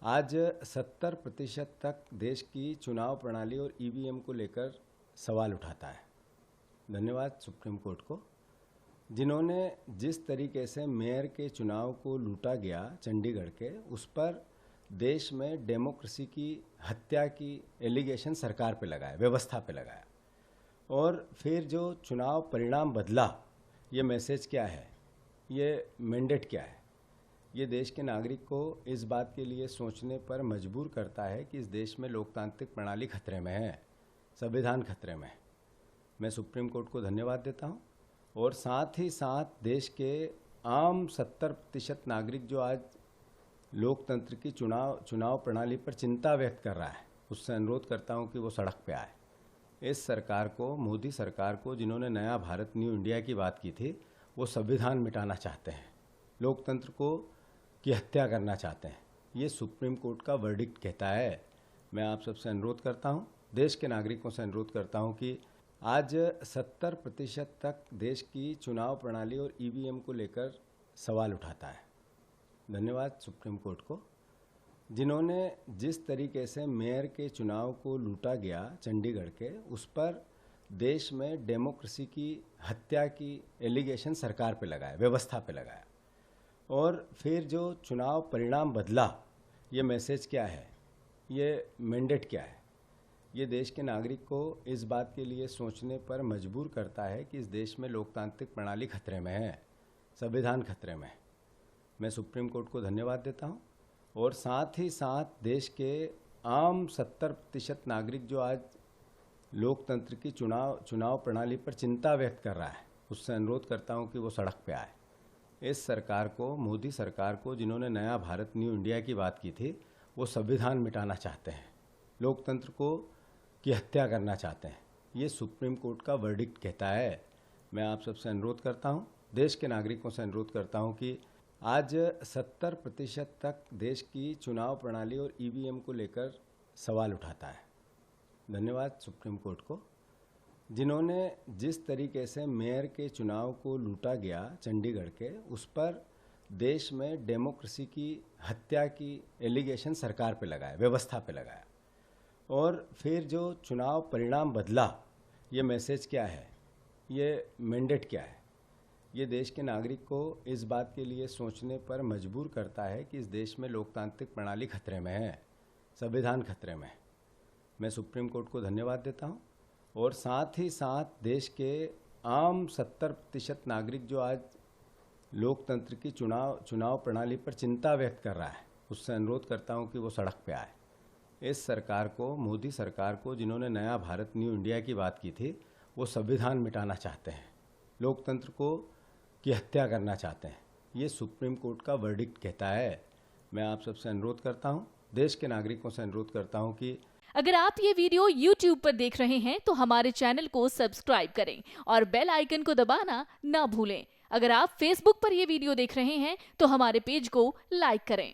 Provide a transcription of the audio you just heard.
आज 70% तक देश की चुनाव प्रणाली और ईवीएम को लेकर सवाल उठाता है। धन्यवाद सुप्रीम कोर्ट को, जिन्होंने जिस तरीके से मेयर के चुनाव को लूटा गया चंडीगढ़ के, उस पर देश में डेमोक्रेसी की हत्या की एलिगेशन सरकार पे लगाया, व्यवस्था पे लगाया। और फिर जो चुनाव परिणाम बदला, ये मैसेज क्या है, ये मैंडेट क्या है, ये देश के नागरिक को इस बात के लिए सोचने पर मजबूर करता है कि इस देश में लोकतांत्रिक प्रणाली खतरे में है, संविधान खतरे में है। मैं सुप्रीम कोर्ट को धन्यवाद देता हूँ और साथ ही साथ देश के आम 70% नागरिक जो आज लोकतंत्र की चुनाव प्रणाली पर चिंता व्यक्त कर रहा है, उससे अनुरोध करता हूँ कि वो सड़क पे आए। इस सरकार को, मोदी सरकार को, जिन्होंने नया भारत न्यू इंडिया की बात की थी, वो संविधान मिटाना चाहते हैं, लोकतंत्र को की हत्या करना चाहते हैं। ये सुप्रीम कोर्ट का वर्डिक्ट कहता है। मैं आप सबसे अनुरोध करता हूँ, देश के नागरिकों से अनुरोध करता हूँ कि आज 70% तक देश की चुनाव प्रणाली और ईवीएम को लेकर सवाल उठाता है। धन्यवाद सुप्रीम कोर्ट को, जिन्होंने जिस तरीके से मेयर के चुनाव को लूटा गया चंडीगढ़ के, उस पर देश में डेमोक्रेसी की हत्या की एलिगेशन सरकार पे लगाया, व्यवस्था पे लगाया। और फिर जो चुनाव परिणाम बदला, ये मैसेज क्या है, ये मैंडेट क्या है, ये देश के नागरिक को इस बात के लिए सोचने पर मजबूर करता है कि इस देश में लोकतांत्रिक प्रणाली खतरे में है, संविधान खतरे में है। मैं सुप्रीम कोर्ट को धन्यवाद देता हूँ और साथ ही साथ देश के आम 70% नागरिक जो आज लोकतंत्र की चुनाव प्रणाली पर चिंता व्यक्त कर रहा है, उससे अनुरोध करता हूँ कि वो सड़क पे आए। इस सरकार को, मोदी सरकार को, जिन्होंने नया भारत न्यू इंडिया की बात की थी, वो संविधान मिटाना चाहते हैं, लोकतंत्र को की हत्या करना चाहते हैं। ये सुप्रीम कोर्ट का वर्डिक्ट कहता है। मैं आप सबसे अनुरोध करता हूँ, देश के नागरिकों से अनुरोध करता हूँ कि आज 70% तक देश की चुनाव प्रणाली और ईवीएम को लेकर सवाल उठाता है। धन्यवाद सुप्रीम कोर्ट को, जिन्होंने जिस तरीके से मेयर के चुनाव को लूटा गया चंडीगढ़ के, उस पर देश में डेमोक्रेसी की हत्या की एलिगेशन सरकार पे लगाया, व्यवस्था पे लगाया। और फिर जो चुनाव परिणाम बदला, ये मैसेज क्या है, ये मैंडेट क्या है, ये देश के नागरिक को इस बात के लिए सोचने पर मजबूर करता है कि इस देश में लोकतांत्रिक प्रणाली खतरे में है, संविधान खतरे में है। मैं सुप्रीम कोर्ट को धन्यवाद देता हूँ और साथ ही साथ देश के आम 70% नागरिक जो आज लोकतंत्र की चुनाव प्रणाली पर चिंता व्यक्त कर रहा है, उससे अनुरोध करता हूँ कि वो सड़क पे आए। इस सरकार को, मोदी सरकार को, जिन्होंने नया भारत न्यू इंडिया की बात की थी, वो संविधान मिटाना चाहते हैं, लोकतंत्र को की हत्या करना चाहते हैं। ये सुप्रीम कोर्ट का वर्डिक्ट कहता है। मैं आप सबसे अनुरोध करता हूँ, देश के नागरिकों से अनुरोध करता हूँ कि अगर आप ये वीडियो YouTube पर देख रहे हैं तो हमारे चैनल को सब्सक्राइब करें और बेल आइकन को दबाना ना भूलें। अगर आप Facebook पर ये वीडियो देख रहे हैं तो हमारे पेज को लाइक करें।